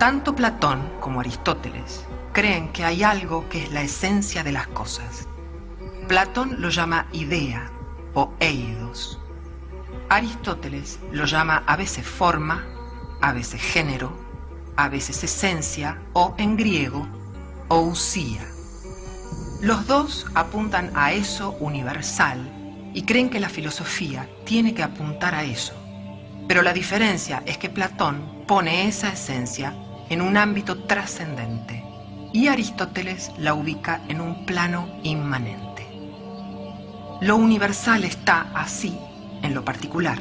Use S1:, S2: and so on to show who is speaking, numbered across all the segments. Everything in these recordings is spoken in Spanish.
S1: Tanto Platón como Aristóteles creen que hay algo que es la esencia de las cosas. Platón lo llama idea o eidos. Aristóteles lo llama a veces forma, a veces género, a veces esencia o, en griego, ousia. Los dos apuntan a eso universal y creen que la filosofía tiene que apuntar a eso. Pero la diferencia es que Platón pone esa esencia en un ámbito trascendente y Aristóteles la ubica en un plano inmanente. Lo universal está así en lo particular.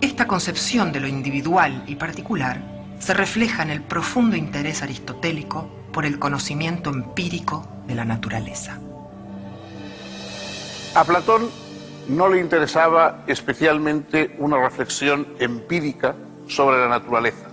S1: Esta concepción de lo individual y particular se refleja en el profundo interés aristotélico por el conocimiento empírico de la naturaleza.
S2: A Platón no le interesaba especialmente una reflexión empírica sobre la naturaleza.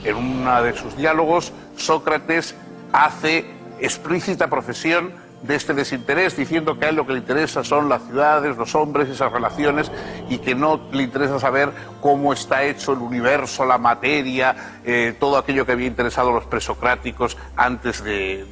S2: En uno de sus diálogos, Sócrates hace explícita profesión de este desinterés, diciendo que a él lo que le interesa son las ciudades, los hombres, esas relaciones, y que no le interesa saber cómo está hecho el universo, la materia, todo aquello que había interesado a los presocráticos antes de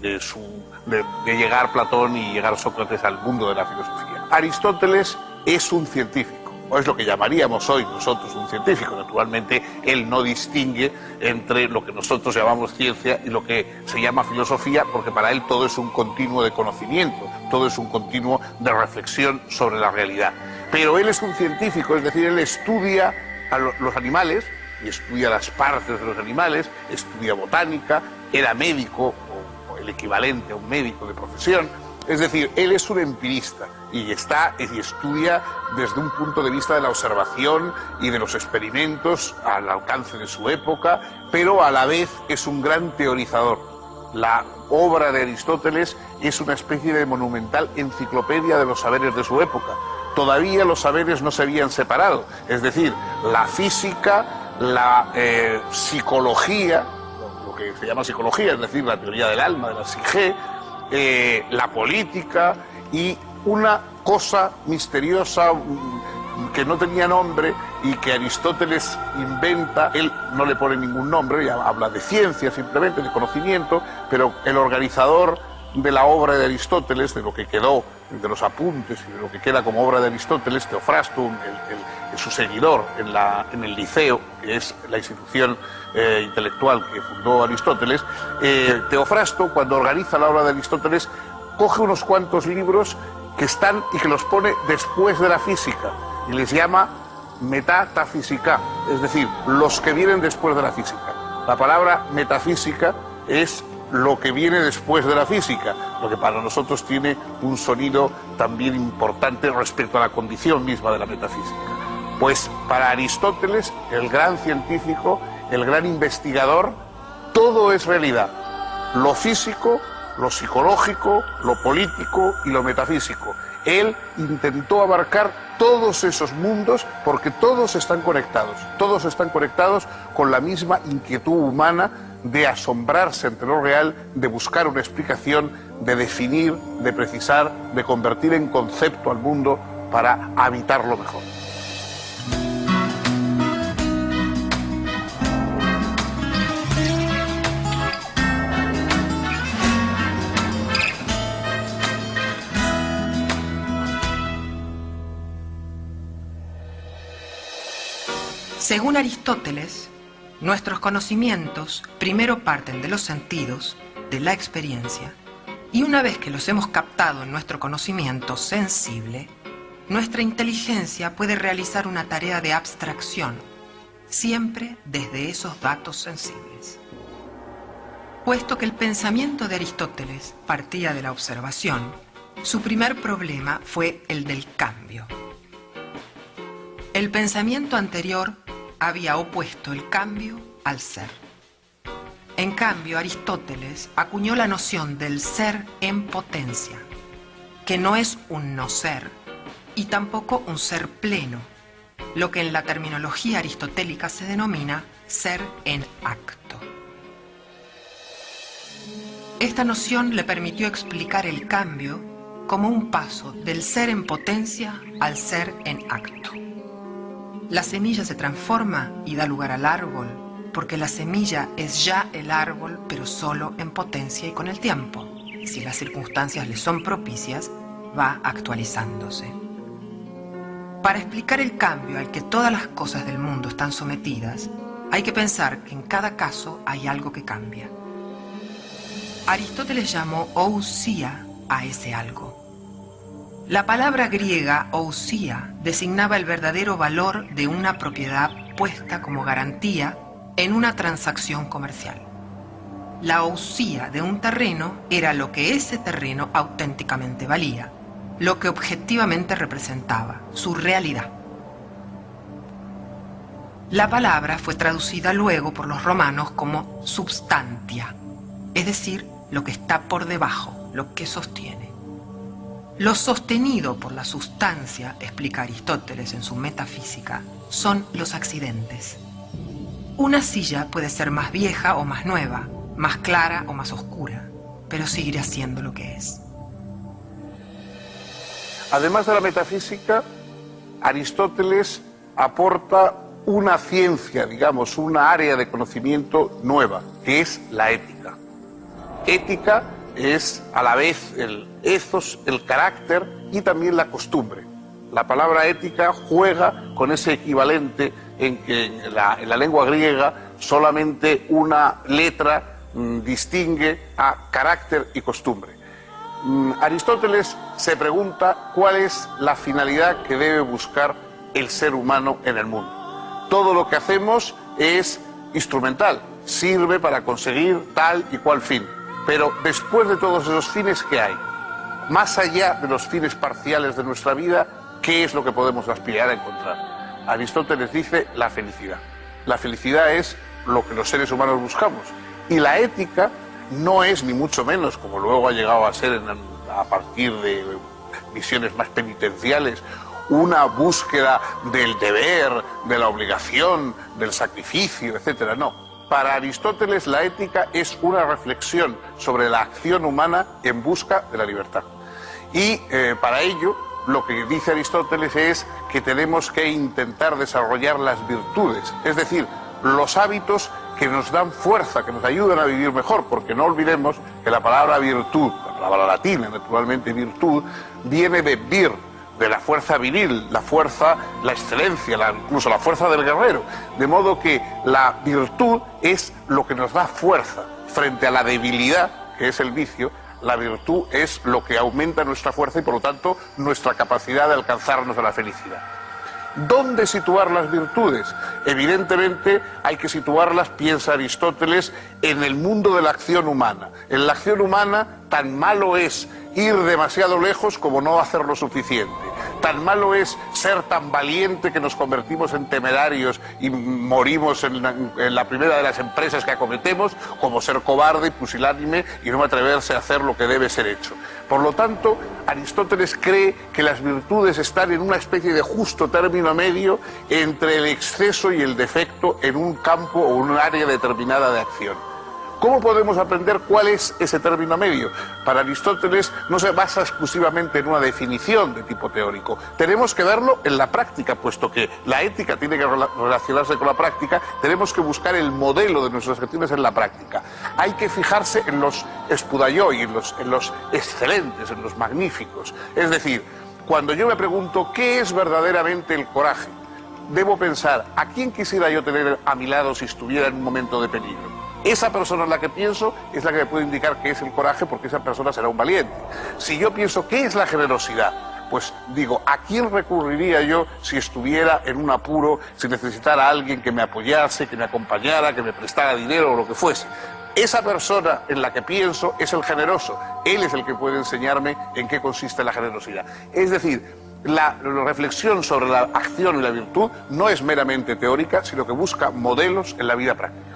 S2: llegar Platón y llegar Sócrates al mundo de la filosofía. Aristóteles es un científico, o es lo que llamaríamos hoy nosotros un científico. Naturalmente, él no distingue entre lo que nosotros llamamos ciencia y lo que se llama filosofía, porque para él todo es un continuo de conocimiento, todo es un continuo de reflexión sobre la realidad. Pero él es un científico, es decir, él estudia a los animales y estudia las partes de los animales, estudia botánica, era médico o el equivalente a un médico de profesión. Es decir, él es un empirista y estudia desde un punto de vista de la observación y de los experimentos al alcance de su época, pero a la vez es un gran teorizador. La obra de Aristóteles es una especie de monumental enciclopedia de los saberes de su época. Todavía los saberes no se habían separado, es decir, la física, la psicología, lo que se llama psicología, es decir, la teoría del alma, de la psique, la política y una cosa misteriosa que no tenía nombre y que Aristóteles inventa. Él no le pone ningún nombre, ya habla de ciencia simplemente, de conocimiento, pero el organizador de la obra de Aristóteles, de lo que quedó, de los apuntes y de lo que queda como obra de Aristóteles, Teofrasto, su seguidor en el Liceo, que es la institución intelectual que fundó Aristóteles, Teofrasto, cuando organiza la obra de Aristóteles, coge unos cuantos libros que están y que los pone después de la física y les llama metafísica, es decir, los que vienen después de la física. La palabra metafísica es lo que viene después de la física, lo que para nosotros tiene un sonido también importante respecto a la condición misma de la metafísica. Pues para Aristóteles, el gran científico, el gran investigador, todo es realidad. Lo físico, lo psicológico, lo político y lo metafísico. Él intentó abarcar todos esos mundos porque todos están conectados con la misma inquietud humana de asombrarse ante lo real, de buscar una explicación, de definir, de precisar, de convertir en concepto al mundo para habitarlo mejor.
S1: Según Aristóteles, nuestros conocimientos primero parten de los sentidos, de la experiencia, y una vez que los hemos captado en nuestro conocimiento sensible, nuestra inteligencia puede realizar una tarea de abstracción, siempre desde esos datos sensibles. Puesto que el pensamiento de Aristóteles partía de la observación, su primer problema fue el del cambio. El pensamiento anterior había opuesto el cambio al ser. En cambio, Aristóteles acuñó la noción del ser en potencia, que no es un no ser y tampoco un ser pleno, lo que en la terminología aristotélica se denomina ser en acto. Esta noción le permitió explicar el cambio como un paso del ser en potencia al ser en acto. La semilla se transforma y da lugar al árbol, porque la semilla es ya el árbol, pero solo en potencia y con el tiempo. Y si las circunstancias le son propicias, va actualizándose. Para explicar el cambio al que todas las cosas del mundo están sometidas, hay que pensar que en cada caso hay algo que cambia. Aristóteles llamó ousia a ese algo. La palabra griega ousia designaba el verdadero valor de una propiedad puesta como garantía en una transacción comercial. La ousia de un terreno era lo que ese terreno auténticamente valía, lo que objetivamente representaba, su realidad. La palabra fue traducida luego por los romanos como substantia, es decir, lo que está por debajo, lo que sostiene. Lo sostenido por la sustancia, explica Aristóteles en su Metafísica, son los accidentes. Una silla puede ser más vieja o más nueva, más clara o más oscura, pero seguirá siendo lo que es.
S2: Además de la metafísica, Aristóteles aporta una ciencia, digamos, una área de conocimiento nueva, que es la ética. Ética es a la vez el ethos, el carácter y también la costumbre. La palabra ética juega con ese equivalente en que en la lengua griega solamente una letra distingue a carácter y costumbre. Aristóteles se pregunta cuál es la finalidad que debe buscar el ser humano en el mundo. Todo lo que hacemos es instrumental, sirve para conseguir tal y cual fin. Pero después de todos esos fines, ¿qué hay? Más allá de los fines parciales de nuestra vida, ¿qué es lo que podemos aspirar a encontrar? Aristóteles dice la felicidad. La felicidad es lo que los seres humanos buscamos. Y la ética no es ni mucho menos, como luego ha llegado a ser a partir de visiones más penitenciales, una búsqueda del deber, de la obligación, del sacrificio, etcétera. No. Para Aristóteles la ética es una reflexión sobre la acción humana en busca de la libertad. Y para ello lo que dice Aristóteles es que tenemos que intentar desarrollar las virtudes, es decir, los hábitos que nos dan fuerza, que nos ayudan a vivir mejor, porque no olvidemos que la palabra virtud, la palabra latina naturalmente virtud, viene de vir, de la fuerza viril, la fuerza, la excelencia, incluso la fuerza del guerrero. De modo que la virtud es lo que nos da fuerza frente a la debilidad, que es el vicio. La virtud es lo que aumenta nuestra fuerza y por lo tanto nuestra capacidad de alcanzarnos a la felicidad. ¿Dónde situar las virtudes? Evidentemente hay que situarlas, piensa Aristóteles, en el mundo de la acción humana. En la acción humana tan malo es ir demasiado lejos como no hacer lo suficiente. Tan malo es ser tan valiente que nos convertimos en temerarios y morimos en la primera de las empresas que acometemos, como ser cobarde y pusilánime y no atreverse a hacer lo que debe ser hecho. Por lo tanto, Aristóteles cree que las virtudes están en una especie de justo término medio entre el exceso y el defecto en un campo o un área determinada de acción. ¿Cómo podemos aprender cuál es ese término medio? Para Aristóteles no se basa exclusivamente en una definición de tipo teórico. Tenemos que verlo en la práctica, puesto que la ética tiene que relacionarse con la práctica, tenemos que buscar el modelo de nuestras acciones en la práctica. Hay que fijarse en los spudaioi, en los excelentes, en los magníficos. Es decir, cuando yo me pregunto ¿qué es verdaderamente el coraje? Debo pensar, ¿a quién quisiera yo tener a mi lado si estuviera en un momento de peligro? Esa persona en la que pienso es la que me puede indicar qué es el coraje, porque esa persona será un valiente. Si yo pienso qué es la generosidad, pues digo, ¿a quién recurriría yo si estuviera en un apuro, si necesitara a alguien que me apoyase, que me acompañara, que me prestara dinero o lo que fuese? Esa persona en la que pienso es el generoso. Él es el que puede enseñarme en qué consiste la generosidad. Es decir, la reflexión sobre la acción y la virtud no es meramente teórica, sino que busca modelos en la vida práctica.